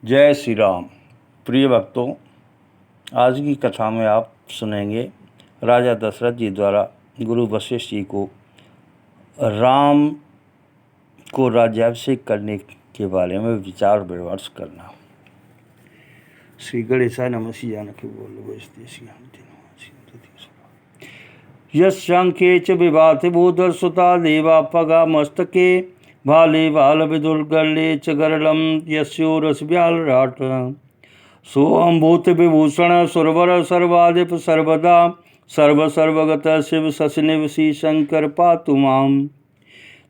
जय श्री राम। प्रिय भक्तों, आज की कथा में आप सुनेंगे राजा दशरथ जी द्वारा गुरु वशिष्ठ जी को राम को राज्याभिषेक करने के बारे में विचार विमर्श करना। श्री गणेशाय नमः। श्री जानकी बोलो यशंखे च विभाति भूधरसुता देवा पगा मस्तके भाले बाल विदुर्गले च गरलम यस्योरस व्यालराट सोऽम्भूत विभूषण सुरवर सर्वाधिप सर्वदा सर्व सर्वगत शिव शशिनिव श्री शंकर पातु माम।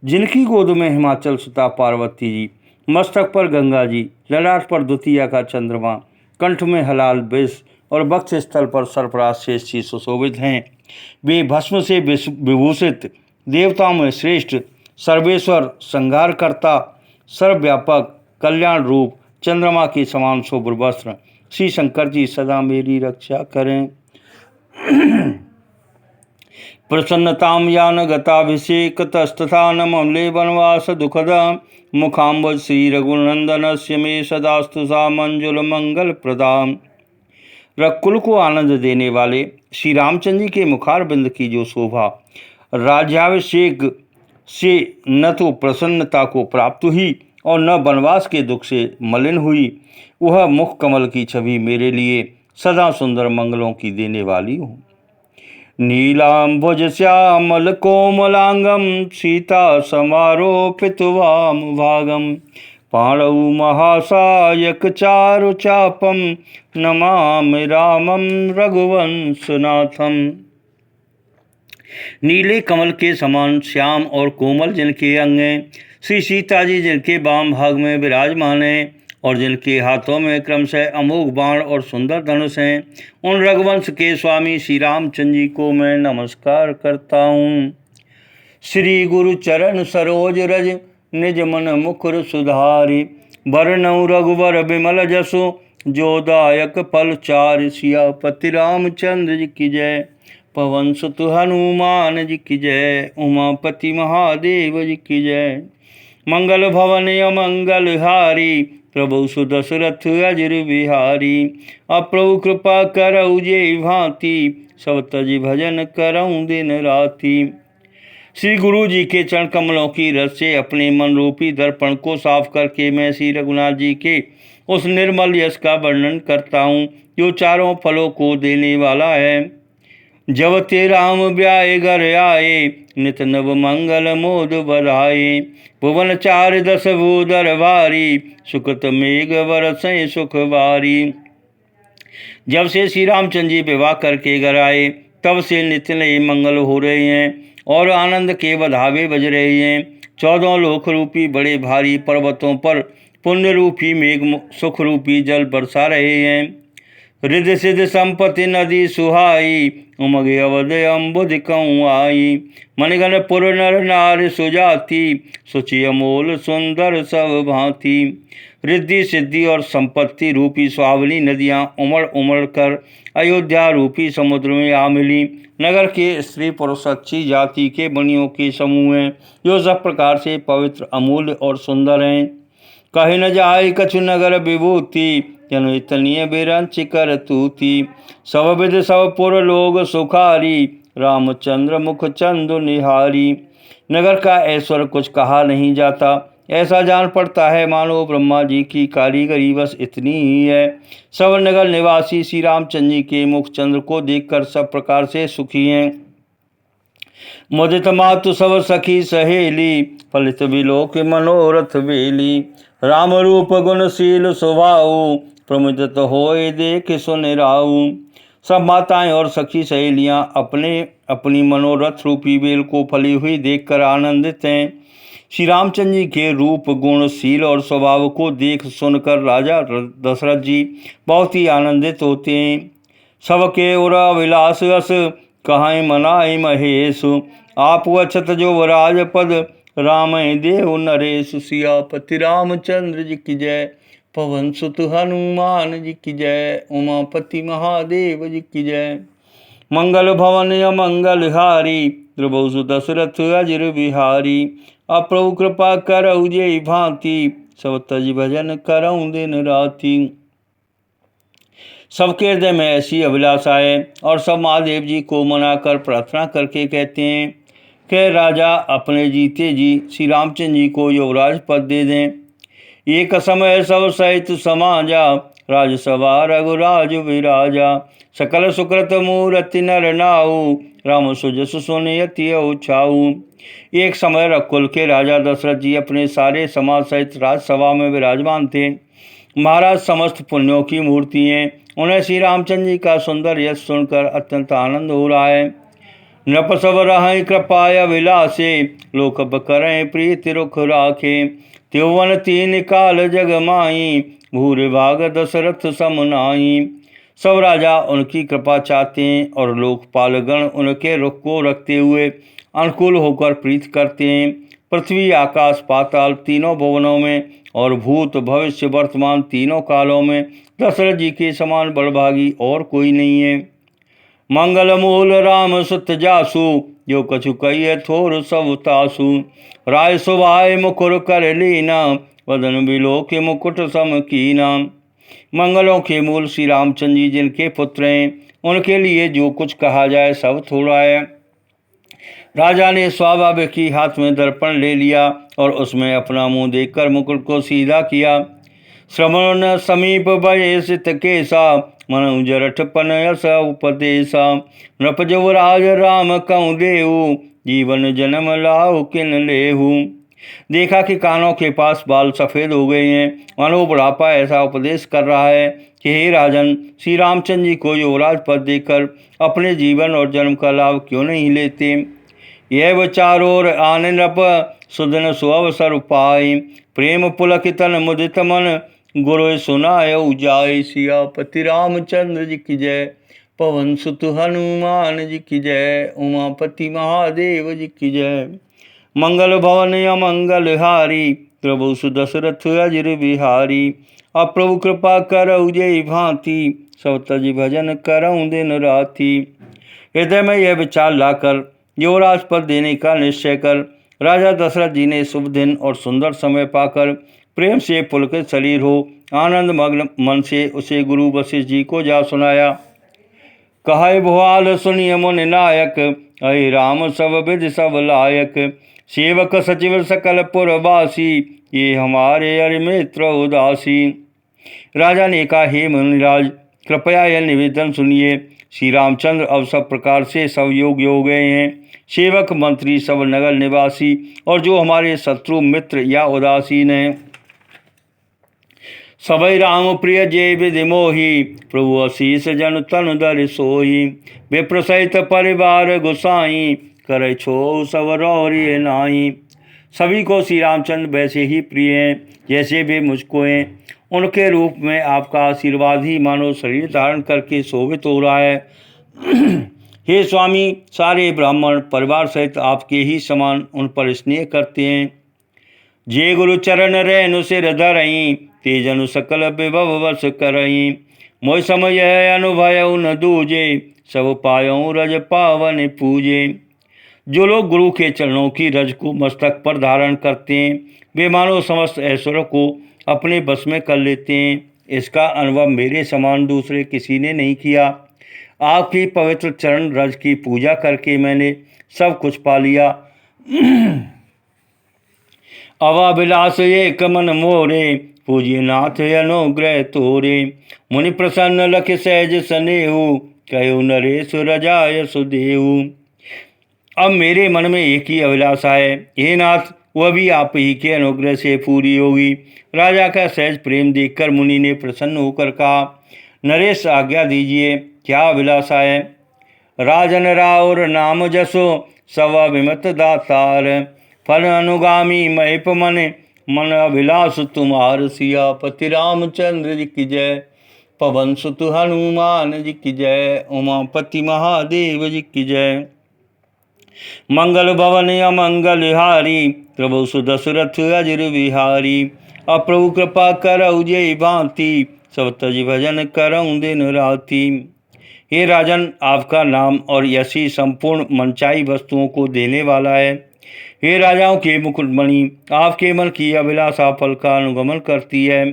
जिनकी गोद में हिमाचल सुता पार्वती जी, मस्तक पर गंगा जी, ललाट पर द्वितीया का चंद्रमा, कंठ में हलाल विष और वक्ष स्थल पर सर्पराज शेष जी सुशोभित हैं, वे भस्म से विभूषित देवताओं में श्रेष्ठ सर्वेश्वर संहारकर्ता सर्वव्यापक कल्याण रूप चंद्रमा के समान शुभ्र वस्त्र श्री शंकर जी सदा मेरी रक्षा करें। प्रसन्नताम यान गताभिषेक तस्तथा नमले वनवास दुखद मुखाम्ब श्री रघुनंदन से मे सदास्तु सा मंजुल मंगल प्रदाम। रघुकुल को आनंद देने वाले श्री रामचंद्र जी के मुखार बिंद की जो शोभा राज्याभिषेक से न तो प्रसन्नता को प्राप्त हुई और न वनवास के दुख से मलिन हुई, वह मुख कमल की छवि मेरे लिए सदा सुंदर मंगलों की देने वाली हो। नीलाम्बुज श्यामल कोमलांगम सीता समारोपित वाम भागम पाणौ महासायक चारु चापम नमामि रामम रघुवंशनाथम। नीले कमल के समान श्याम और कोमल जिनके अंग हैं, श्री सीता जी जिनके वाम भाग में विराजमान हैं और जिनके हाथों में क्रमशः अमोघ बाण और सुंदर धनुष हैं, उन रघुवंश के स्वामी श्री रामचंद्र जी को मैं नमस्कार करता हूँ। श्री गुरु चरण सरोज रज निज मन मुकुर सुधारि वरनौ रघुवर विमल जसु जो दायक फल चारि सियापति रामचंद्र जी की जय। पवन सुत हनुमान जी की जय। उमापति महादेव जी की जय। मंगल भवन अमंगल हारी प्रभु सुदशरथ अजर बिहारी। अप्रभु कृपा करऊ जे भांति सब तज भजन करऊँ दिन राति। श्री गुरु जी के चरण कमलों की रस से अपने मन रूपी दर्पण को साफ करके मैं श्री रघुनाथ जी के उस निर्मल यश का वर्णन करता हूँ जो चारों फलों को देने वाला है। जब ते राम ब्याए घर आए नित नव मंगल मोद बधाए। भुवन चार दस भूधर भारी सुकृत मेघ बरसै सुख बारी। जब से श्री रामचंद्र जी विवाह करके घर आए तब से नित्य नए मंगल हो रहे हैं और आनंद के बधावे बज रहे हैं। 14 लोक रूपी बड़े भारी पर्वतों पर पुण्य रूपी मेघ सुख रूपी जल बरसा रहे हैं। रिद्धि सिद्धि संपत्ति नदी सुहाई उमगे अवध अम्बुध कऊँ आई। मनगन पुर नर नार सुजाति सुचि अमोल सुंदर सब भांति। रिद्धि सिद्धि और संपत्ति रूपी सुहावनी नदियाँ उमड़ उमड़ कर अयोध्या रूपी समुद्र में आ मिली। नगर के स्त्री पुरुष अच्छी जाति के बनियों के समूह हैं जो सब प्रकार से पवित्र अमूल्य और सुंदर हैं। कहे न जाय कछु नगर विभूति जनु इतनीय बिरंच कर तूती। सब विध सब पुर लोग सुखारी रामचंद्र मुख चंदु निहारी। नगर का ऐश्वर्य कुछ कहा नहीं जाता, ऐसा जान पड़ता है मानो ब्रह्मा जी की कारीगरी बस इतनी ही है। सब नगर निवासी श्री रामचंद्र जी के मुख चंद्र को देखकर सब प्रकार से सुखी हैं। मुदित मातु सब सखी सहेली फलित विलोक मनोरथ बेली। राम रूप गुणशील स्वभाव प्रमुदित होए देख सुन राऊ। सब माताएं और सखी सहेलियां अपने अपनी मनोरथ रूपी बेल को फली हुई देखकर आनंदित हैं। श्री रामचंद्र जी के रूप गुणशील और स्वभाव को देख सुनकर राजा दशरथ जी बहुत ही आनंदित होते हैं। सबके उरा विलास अस कहाँ मनाए महेश आप अछत जो राजपद राम देव नरेश। सियापति रामचंद्र जी की जय। पवन सुत हनुमान जी की जय। उमापति महादेव जी की जय। मंगल भवन अमंगल हारी प्रभु दशरथ अजर बिहारी। अप्रभु कृपा करऊ जे भांति सब तज भजन करऊँ दिन राति। सबके हृदय में ऐसी अभिलाषा है और सब महादेव जी को मनाकर प्रार्थना करके कहते हैं कि राजा अपने जीते जी श्री रामचंद्र जी को युवराज पद दे दें। एक समय सब सहित समाजा, राजसभा रघुराज विराजा। सकल सुकृत मूर्ति नर नाऊ, राम सुजस सुनियति छाऊ। एक समय रघुकुल के राजा दशरथ जी अपने सारे समाज सहित राजसभा में विराजमान थे। महाराज समस्त पुण्यों की मूर्ति हैं। उन्हें श्री रामचंद्र जी का सुंदर यश सुनकर अत्यंत आनंद हो रहा है। नृप सब रहें कृपाय विलासे, लोकप करें प्रीति रुख राखे। त्योवन तीन काल जग माई, भूरे भाग दशरथ सम नाई। सब राजा उनकी कृपा चाहते हैं और लोकपालगण उनके रुख को रखते हुए अनुकूल होकर प्रीत करते हैं। पृथ्वी आकाश पाताल तीनों भुवनों में और भूत भविष्य वर्तमान तीनों कालों में दशरथ जी के समान बड़भागी और कोई नहीं है। मंगल मूल राम सुत जासु, जो कछु कहिए थोर सब तासु। राय सुभाय मुकुर कर लीना, वदन बिलो के मुकुट सम कीना। मंगलों के मूल श्री रामचंद्र जी जिनके पुत्र हैं, उनके लिए जो कुछ कहा जाए सब थोड़ा है। राजा ने स्वाभाविक ही हाथ में दर्पण ले लिया और उसमें अपना मुंह देखकर मुकुट को सीधा किया। श्रवण समीप भय सित केसा, मन जरठ पन यस उपदेशा। नृप जुवराज राम कहूँ देहु, जीवन जन्म लाहु किन लेहु। देखा कि कानों के पास बाल सफ़ेद हो गए हैं, मानो बुढ़ापा ऐसा उपदेश कर रहा है कि हे राजन, श्री रामचंद्र जी को युवराज पद देकर अपने जीवन और जन्म का लाभ क्यों नहीं लेते। यह विचारोर आन नृप, सुदन सुअवसर पाई। प्रेम पुलकितन मुदित मन, गुरु सुनाय जाय। सियापति रामचंद्र जी की जय, पवन सुत हनुमान जी की जय, उमापति महादेव जी की जय। मंगल भवन अमंगल हारी, प्रभु सुदशरथ अजिर बिहारी। अब प्रभु कृपा करऊ जय भांति, सब तज भजन करऊँ दिन राति। हृदय में यह विचार लाकर युवराज पद देने का निश्चय कर राजा दशरथ जी ने शुभ दिन और सुंदर समय पाकर प्रेम से पुलकित शरीर हो आनंद मग्न मन से उसे गुरु वशिष्ठ जी को जा सुनाया। कहे भुआल सुनिय मुनि नायक, अहि राम सब विधि सब लायक। सेवक सचिव सकल पुरवासी, ये हमारे अरि मित्र उदासी। राजा ने कहा, हे मुनिराज, कृपया यह निवेदन सुनिए। श्री रामचंद्र अब सब प्रकार से सब योग्य हो गए हैं। सेवक मंत्री सब नगर निवासी और जो हमारे शत्रु मित्र या उदासीन हैं, सबई राम प्रिय जय विधि मोही, प्रभु अशीष जन तन दर सोही। विप्र सहित परिवार गुसाई, करे छो सब रौरिय नाई। सभी को श्री रामचंद्र वैसे ही प्रिय हैं जैसे वे मुझको हैं। उनके रूप में आपका आशीर्वाद ही मानो शरीर धारण करके शोभित हो रहा है। हे स्वामी, सारे ब्राह्मण परिवार सहित आपके ही समान उन पर स्नेह करते हैं। जे गुरु चरण रेणु सिर धरई, तेजनु सकल विभव वश करई। मोय समय अनुभय न दूजे, सब पायों रज पावन पूजे। जो लोग गुरु के चरणों की रज को मस्तक पर धारण करते हैं, वे मानो समस्त ऐश्वर्य को अपने बस में कर लेते हैं। इसका अनुभव मेरे समान दूसरे किसी ने नहीं किया। आपकी पवित्र चरण रज की पूजा करके मैंने सब कुछ पा लिया। अवाभिलाष एक मन मोरे, पूज्य नाथ अनुग्रह तोरे। मुनि प्रसन्न लख सहज सनेहु, कहो नरेश रजाय सुदेहु। अब मेरे मन में एक ही अभिलाषा है, हे नाथ, वह भी आप ही के अनुग्रह से पूरी होगी। राजा का सहज प्रेम देखकर मुनि ने प्रसन्न होकर कहा, नरेश आज्ञा दीजिए, क्या अभिलाषा है। राजन राउर नाम जसो, सब अभिमत दातार। फल अनुगामी महेप मन, मन अभिलाष तुम्हार। सियापति रामचंद्र जी की जय, पवन सुत हनुमान जी की जय, उमापति महादेव जी की जय। मंगल भवन अमंगल हारी, प्रभु सुदशरथ अजिर बिहारी। अब प्रभु कृपा करऊ जय भांति, सब तज भजन करऊँ दिन राति। हे राजन, आपका नाम और यशी संपूर्ण मनचाही वस्तुओं को देने वाला है। हे राजाओं के मुकुटमणि, आपके मन की अभिलाषा फल का अनुगमन करती है।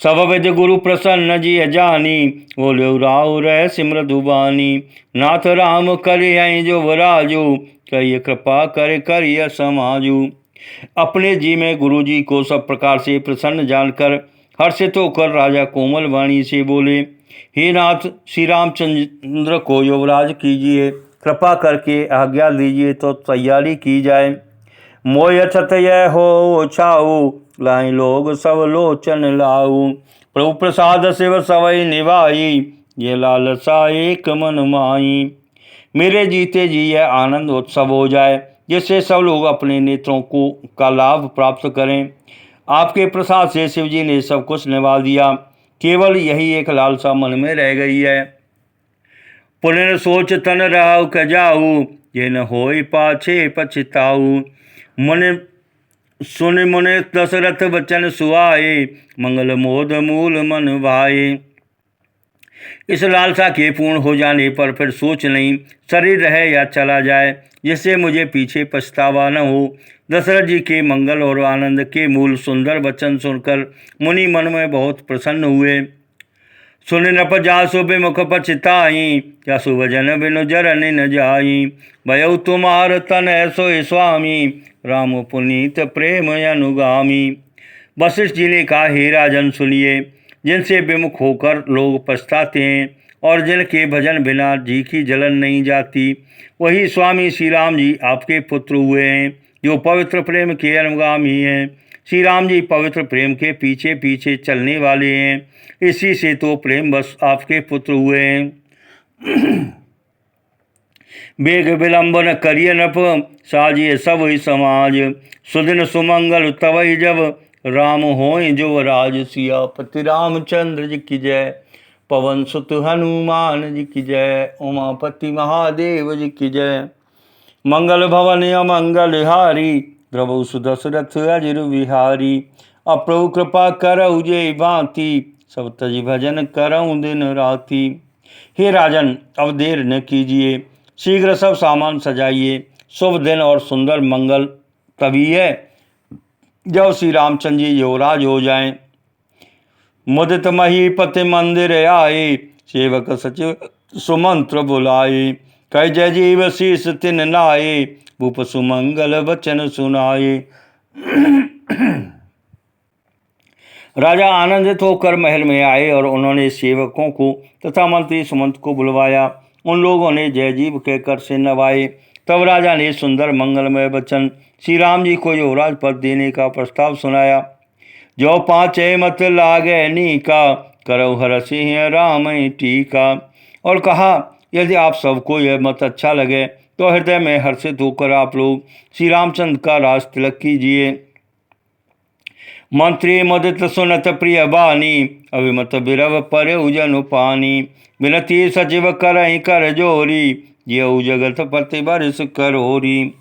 सब विद गुरु प्रसन्न जी जानी, बोले राव रह सिमरधु बानी। नाथ राम करे जो वराजू, कहिए कृपा करे करिय समाजू। अपने जी में गुरु जी को सब प्रकार से प्रसन्न जानकर हर्षित होकर राजा कोमल वाणी से बोले, हे नाथ, श्री रामचंद्र को युवराज कीजिए, कृपा करके आज्ञा दीजिए तो तैयारी की जाए। मोय छत यह हो छाऊ, लाई लोग सब लोचन लाऊ। प्रभु प्रसाद शिव सवै निभाई, ये लालसा एक मन माई। मेरे जीते जी यह आनंद उत्सव हो जाए, जिससे सब लोग अपने नेत्रों को का लाभ प्राप्त करें। आपके प्रसाद से शिव जी ने सब कुछ निभा दिया, केवल यही एक लालसा मन में रह गई है। पुनः सोच तन राव कजाऊ, ये न होई पाछे पछताऊ। मन सुन मुने दशरथ बचन सुआए, मंगल मोद मूल मन भाए। इस लालसा के पूर्ण हो जाने पर फिर सोच नहीं, शरीर रहे या चला जाए, जिससे मुझे पीछे पछतावा न हो। दशरथ जी के मंगल और आनंद के मूल सुंदर वचन सुनकर मुनि मन में बहुत प्रसन्न हुए। सुन नप जासु विमुख पछताई, जासु भजन बिनु जरन न जाई। भयउ तुम्हार तन ऐसो स्वामी, राम पुनीत प्रेम अनुगामी। वशिष्ठ जी ने कहा, हे राजन सुनिए, जिनसे विमुख होकर लोग पछताते हैं और जिनके भजन बिना जी की जलन नहीं जाती, वही स्वामी श्री राम जी आपके पुत्र हुए हैं, जो पवित्र प्रेम के अनुगामी हैं। श्री राम जी पवित्र प्रेम के पीछे पीछे चलने वाले हैं, इसी से तो प्रेम बस आपके पुत्र हुए हैं। बेग विलंब न करिय नप, साजिए सब ही समाज। सुदिन सुमंगल तवई जब, राम होय युवराज। सियापति रामचंद्र जी की जय, पवन सुत हनुमान जी की जय, उमापति महादेव जी की जय। मंगल भवन अमंगल हारी, प्रभु सुदशरथ अजिर विहारी। अप्रभु कृपा करऊ जे भांति, सब तज भजन करऊँ दिन राति। हे राजन, अब देर न कीजिए, शीघ्र सब सामान सजाइए। शुभ दिन और सुंदर मंगल तभी है जब श्री रामचंद्र जी युवराज हो जाएं। मुदित महीपति मंदिर आए, सेवक सचिव सुमंत्र बुलाए। कह जय जीव शीस तिन नाये, भूप सुमंगल वचन सुनाए। राजा आनंदित होकर महल में आए और उन्होंने सेवकों को तथा मंत्री सुमंत को बुलवाया। उन लोगों ने जय जीव कहकर से नवाए। तब राजा ने सुंदर मंगलमय वचन श्री राम जी को युवराज पद देने का प्रस्ताव सुनाया। जो पाँचे मत लागे नीका, करौ हर सिंह राम टीका। और कहा, यदि आप सबको यह मत अच्छा लगे तो हृदय में हर्षित होकर आप लोग श्री रामचंद्र का राज तिलक कीजिए। मंत्री मुदित सुनत प्रिय बानी, अभिमत बिरव पर उजन पानी। विनती सचिव करहि कर जोरी, जेऊ जगत पति बरिस करोरी।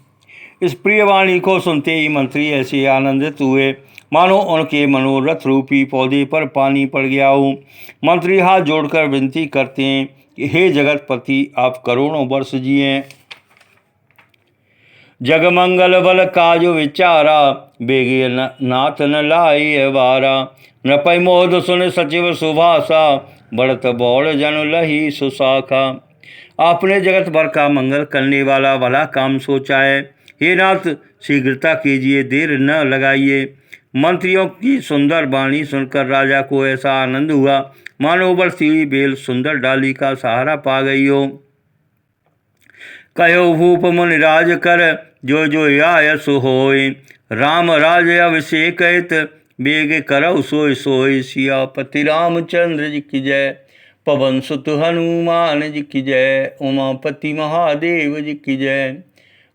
इस प्रिय वाणी को सुनते ही मंत्री ऐसे आनंदित हुए मानो उनके मनोरथ रूपी पौधे पर पानी पड़ गया हो। मंत्री हाथ जोड़कर विनती करते हैं कि हे जगतपति, आप करोड़ों वर्ष जिए। जगमंगल बल काजु विचारा, बेगे नाथ न लाई वारा। नपै मोद सुन सचिव सुभाषा, बढ़त बौड़ जन लही सुशाखा। आपने जगत भर का मंगल करने वाला भला काम सोचा है। हे नाथ, शीघ्रता कीजिए, देर न लगाइए। मंत्रियों की सुंदर वाणी सुनकर राजा को ऐसा आनंद हुआ मानो बढ़ती हुई बेल सुंदर डाली का सहारा पा गई हो। कहो भूप मुनिराज कर, जो जो आयस होय। राम राज अभिषेक हित, बेग करौ सोय सोय। सियापति रामचंद्र जी की जय, पवन सुत हनुमान जी की जय, उमापति महादेव जी की जय।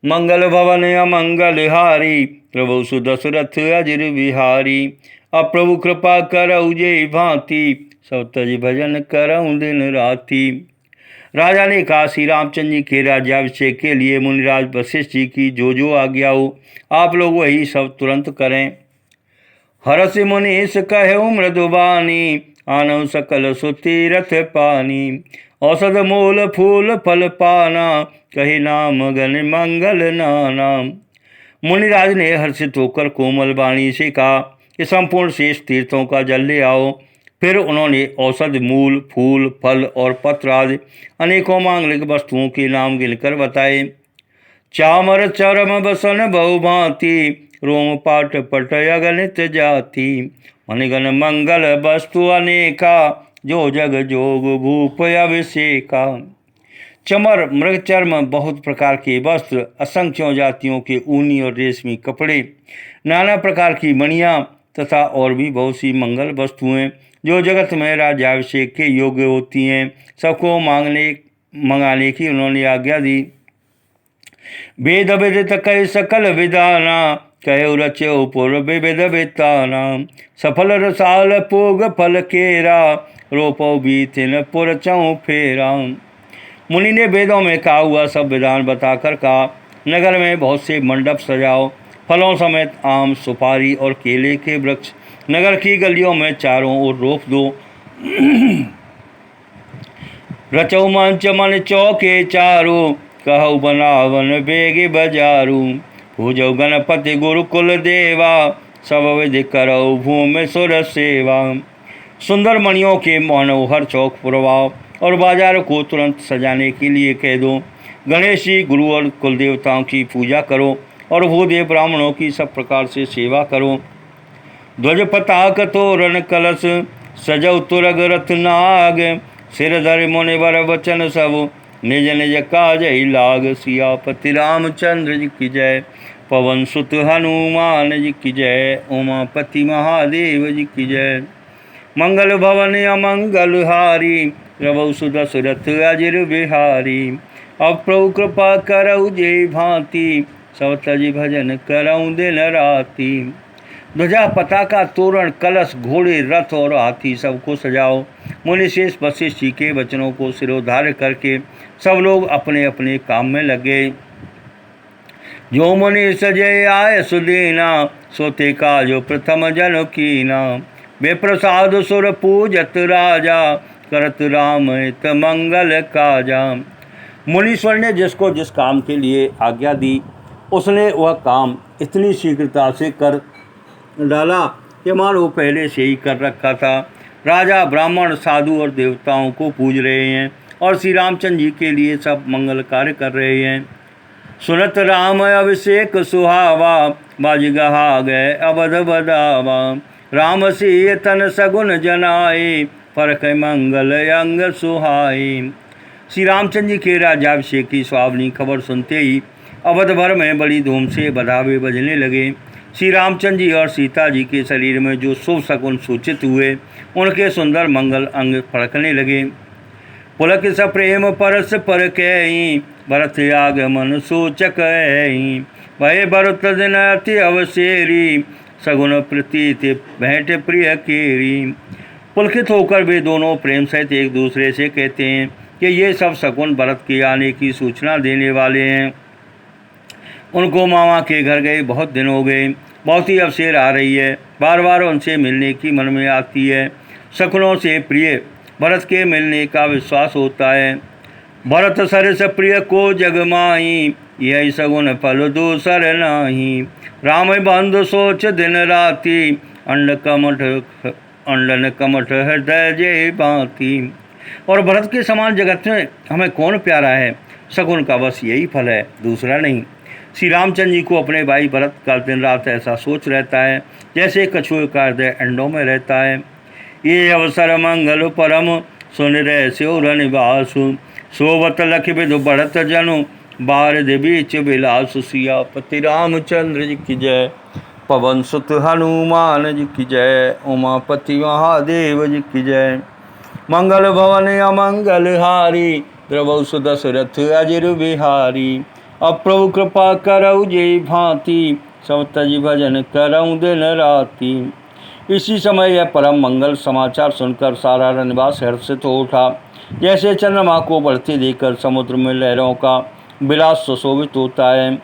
मंगल भवन अमंगल हारी, प्रभु सुदशरथ अजिर विहारी। अप्रभु कृपा करऊ जे भांति, सब तज भजन करऊँ दिन राति। राजा ने कहा, श्री रामचंद्र जी के राज्याभिषेक के लिए मुनिराज वशिष्ठ जी की जो आज्ञा हो, आप लोग वही सब तुरंत करें। हरस मुनीस कहु मृदुबानी, आनौ सकल सुतीरथ पानी। औषध मूल फूल फल पाना, कही नाम गण मंगल नाना। मुनिराज ने हर्षित होकर कोमल वाणी से कहा कि संपूर्ण शेष तीर्थों का जल ले आओ। फिर उन्होंने औषध मूल फूल फल और पत्र आदि अनेकों मांगलिक वस्तुओं के नाम गिनकर बताए। चामर चरम बसन बहुभांति, रोम पाट पट अगणित जाति। मणिगण मंगल वस्तु अनेका, जो जग जोग भूप अभिषेका। चमर मृग चर्म बहुत प्रकार के वस्त्र, असंख्यों जातियों के ऊनी और रेशमी कपड़े, नाना प्रकार की मणियाँ तथा और भी बहुत सी मंगल वस्तुएं जो जगत में राज्याभिषेक के योग्य होती हैं, सबको मंगाने की उन्होंने आज्ञा दी। वेद विदित कह सकल विधाना, कहो रचो पूर्व विविध विताना। सफल रसाल पोग फल केरा, रोपो बीतिन पुर चौ फेरा। मुनि ने वेदों में कहा हुआ सब विधान बताकर कहा, नगर में बहुत से मंडप सजाओ, फलों समेत आम सुपारी और केले के वृक्ष नगर की गलियों में चारों ओर रोप दो। रचो मंच मन चौके चारू, कहो बनावन बेग बजारू। पूजो गणपति गुरु कुल देवा, सब विधि करो भूमि सुर सेवा। सुंदर मणियों के मनोहर चौक पुरवाओ और बाजार को तुरंत सजाने के लिए कह दो। गणेश जी गुरु और कुल देवताओं की पूजा करो और भूदेव ब्राह्मणों की सब प्रकार से सेवा करो। ध्वज पताक तोरण कलश, सजौ तुरग रथ नाग। सिर धर मुनिवर वचन सब, निज निज काज लाग। सियापति रामचंद्र जी की जय, पवन सुत हनुमान जी की जय, उमापति महादेव जी की जय। मंगल भवन अमंगल हारी, प्रभु सुदशरथ अजिर बिहारी। अब प्रभु कृपा करऊ जे भांति, सब तज भजन करऊ दिन राति। ध्वजा पताका तोरण कलश घोड़े रथ और हाथी सबको सजाओ। मुनिशेष वशिष्ठ जी के वचनों को सिरोधार्य करके सब लोग अपने अपने काम में लगे। जो मुनि सजय आय सुदीना, सोते का जो प्रथम जन कीना। वे प्रसाद सुर पूजत राजा, करत राम हित मंगल काजा। मुनीश्वर ने जिसको जिस काम के लिए आज्ञा दी, उसने वह काम इतनी शीघ्रता से कर डाला कि मानो पहले से ही कर रखा था। राजा ब्राह्मण साधु और देवताओं को पूज रहे हैं और श्री रामचंद्र जी के लिए सब मंगल कार्य कर रहे हैं। सुनत राम अभिषेक सुहावा, बाज गहा गए अवध बदावा। राम सिय तन सगुन जनाए, परख मंगल अंग सुहाए। श्री रामचंद्र जी के राज्याभिषेक की सुहावनी खबर सुनते ही अवध भर में बड़ी धूम से बधावे बजने लगे। श्री रामचंद्र जी और सीता जी के शरीर में जो शुभ शकुन सूचित हुए, उनके सुंदर मंगल अंग फड़कने लगे। पुलक स प्रेम परस पर कहीं, भरत आगमन सूचक है। भय भरत दिन अति अवसेरी, सगुन प्रतीत भेंट प्रिय केरी। पुलकित होकर वे दोनों प्रेम सहित एक दूसरे से कहते हैं कि ये सब शकुन भरत के आने की सूचना देने वाले हैं। उनको मामा के घर गए बहुत दिन हो गए, बहुत ही अवसेर आ रही है, बार बार उनसे मिलने की मन में आती है। शकुनों से प्रिय भरत के मिलने का विश्वास होता है। भरत सरस प्रिय को जगमाही, यही सगुन फल दूसर नाही। राम बंधु सोच दिन राति, अंडन कमठ हृदय जय भांति। और भरत के समान जगत में हमें कौन प्यारा है, शकुन का बस यही फल है, दूसरा नहीं। श्री रामचंद्र जी को अपने भाई भरत का दिन रात ऐसा सोच रहता है जैसे कछुए का हृदय अंडों में रहता है। ये अवसर मंगल परम, सुन रह स्योर निवासु। सोवत लख विदु बढ़त जनु, बारद बीच बिलास। सियापति रामचंद्र जी की जय, पवन सुत हनुमान जी की जय, उमापति महादेव जी की जय। मंगल भवन अमंगल हारी, प्रभु सुदशरथ अजिर बिहारी। अब प्रभु कृपा करऊ जे भांति, सब तज भजन करऊ दिन राति। इसी समय यह परम मंगल समाचार सुनकर सारा रनवास हर्षित हो उठा। जैसे चंद्रमा को बढ़ते देखकर समुद्र में लहरों का विलास सुशोभित होता है।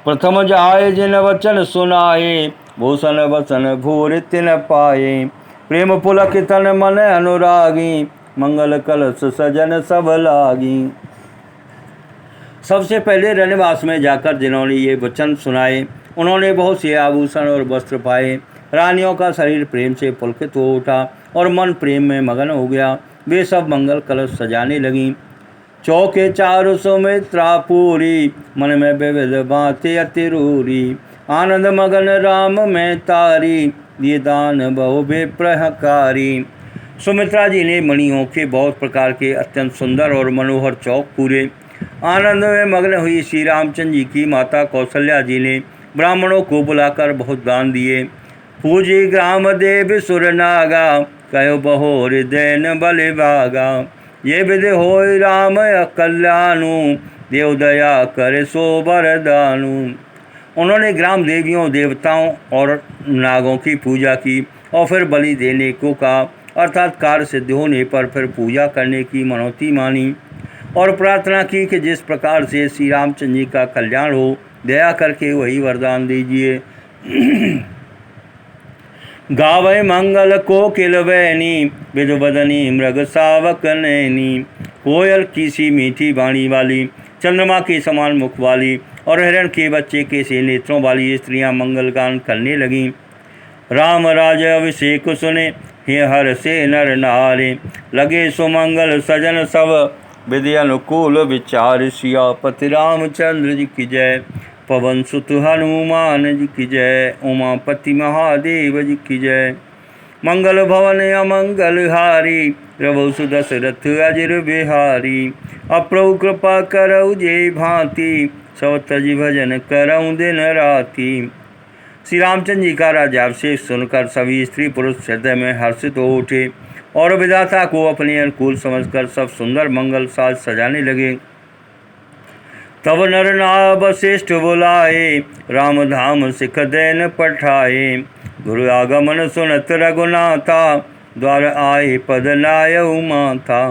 प्रथम जाए जिन वचन सुनाए, भूषण वचन भूर तिन पाए। प्रेम पुलक तन मन अनुरागी, मंगल कलश सजन सब लागी। सबसे पहले रनवास में जाकर जिन्होंने ये वचन सुनाए, उन्होंने बहुत से आभूषण और वस्त्र पाए। रानियों का शरीर प्रेम से पुलकित हो उठा और मन प्रेम में मगन हो गया। वे सब मंगल कलश सजाने लगीं। चौके चारु सुमित्रा पूरी, मन में विविध बातें अतिरूरी। आनंद मगन राम में तारी, दिए दान बहु विप्रहकारी। सुमित्रा जी ने मणियों के बहुत प्रकार के अत्यंत सुंदर और मनोहर चौक पूरे। आनंद में मग्न हुई श्री रामचंद्र जी की माता कौशल्या जी ने ब्राह्मणों को बुलाकर बहुत दान दिए। पूजी ग्राम देव सुर नागा, कहो बहोर दैन बल भागा। ये विधि होय राम कल्याणु, देव दया करे सो वरदानु। उन्होंने ग्राम देवियों, देवताओं और नागों की पूजा की और फिर बलि देने को कहा, अर्थात कार्य सिद्ध होने पर फिर पूजा करने की मनौती मानी और प्रार्थना की कि जिस प्रकार से श्री रामचंद्र जी का कल्याण हो, दया करके वही वरदान दीजिए। गावै मंगल कोकिल वैनी, विधु बदनी मृग सावक नैनी। कोयल की सी मीठी वाणी वाली, चंद्रमा के समान मुख वाली और हिरण के बच्चे के से नेत्रों वाली स्त्रियां मंगल गान करने लगीं। राम राज अभिषेक सुने, हे हर से नर नारे। लगे सुमंगल सजन सब, विधि अनुकूल विचार। सियापति रामचंद्र जी की जय, पवन सुत हनुमान जी की जय, उमापति महादेव जी की जय। मंगल भवन अमंगल हारी, प्रभु सुदशरथ अजिर बिहारी। अप्रभु कृपा करऊ जे भांति, सब तज भजन करऊँ दिन राति। श्री रामचंद्र जी का राज्याभिषेक सुनकर सभी स्त्री पुरुष हृदय में हर्षित हो उठे और विधाता को अपने अनुकूल समझकर सब सुंदर मंगल साज सजाने लगे। तब नर नार वशिष्ठ बुलाए, राम धाम सिख दैन पठाए। गुरु आगमन सुनत रघुनाथा, द्वार आए पद नायउ माथा।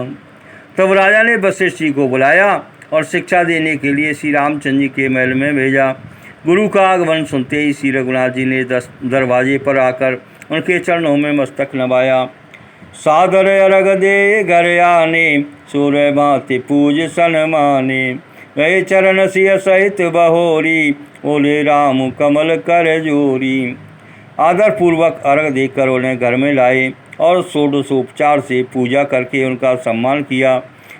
तब राजा ने वशिष्ठ जी को बुलाया और शिक्षा देने के लिए श्री रामचंद्र जी के महल में भेजा। गुरु का आगमन सुनते ही श्री रघुनाथ जी ने दरवाजे पर आकर उनके चरणों में मस्तक नवाया। सादर अर्घ दे घर आने, सूर्य भांति पूज सन्माने। गए चरण सिय सहित बहोरी, बोले राम कमल कर जोरी। आदर पूर्वक अर्घ देकर उन्हें घर में लाए और षोडशोपचार से पूजा करके उनका सम्मान किया।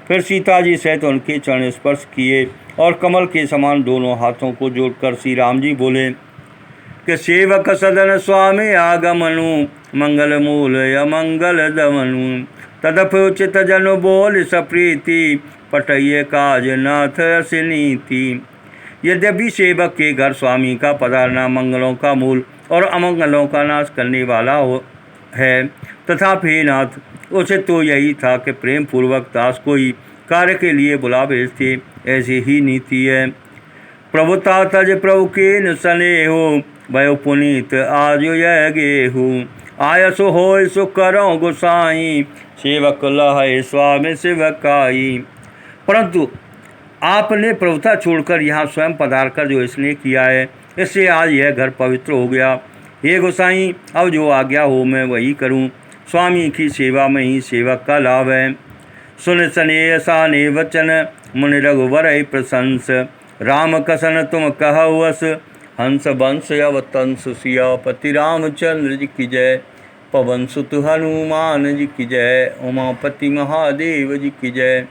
फिर सीता जी सहित उनके चरण स्पर्श किए और कमल के समान दोनों हाथों को जोड़कर श्री राम जी बोले कि सेवक सदन स्वामी आगमनु, मंगल मूल अमंगल दमनु। तदप उचित जन बोल सप्रीति, पटय काज नाथ असिनीति। यद्यपि सेवक के घर स्वामी का पधारना मंगलों का मूल और अमंगलों का नाश करने वाला है, तथापि नाथ उचित तो यही था कि प्रेम पूर्वक दास को ही कार्य के लिए बुला भेजते, ऐसी ही नीति है। प्रभुता तज प्रभु के न सने हो, भयो पुनीत आज यह गेहू। आयसो होय सो करो गोसाई, सेवक लहै स्वामी सेवकाई। परंतु आपने प्रभुता छोड़कर यहाँ स्वयं पधार कर जो इसने किया है, इससे आज यह घर पवित्र हो गया। हे गोसाई, अब जो आज्ञा हो मैं वही करूं। स्वामी की सेवा में ही सेवक का लाभ है। सुन सने साने वचन, मुनि रघुवर प्रशंस। राम कसन तुम कहवस, हंस बंश अवतंस। सियापति रामचंद्र जी की जय, पवन सुत हनुमान जी की जय, उमापति महादेव जी की जय।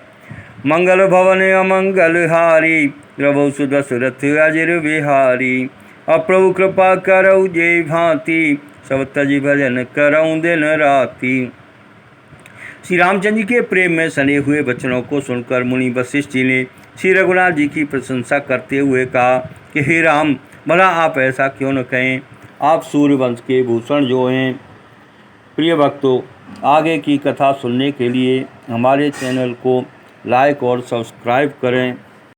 मंगल भवन अमंगल हारी, प्रभु सुदशरथ अजिर बिहारी। अप्रभु कृपा करऊ जे भांति, सब तज भजन करऊँ दिन राति। श्री रामचंद्र जी के प्रेम में सने हुए वचनों को सुनकर मुनि वशिष्ठ जी ने श्री रघुनाथ जी की प्रशंसा करते हुए कहा कि हे राम, भला आप ऐसा क्यों न कहें, आप सूर्यवंश के भूषण जो हैं। प्रिय भक्तों, आगे की कथा सुनने के लिए हमारे चैनल को लाइक और सब्सक्राइब करें।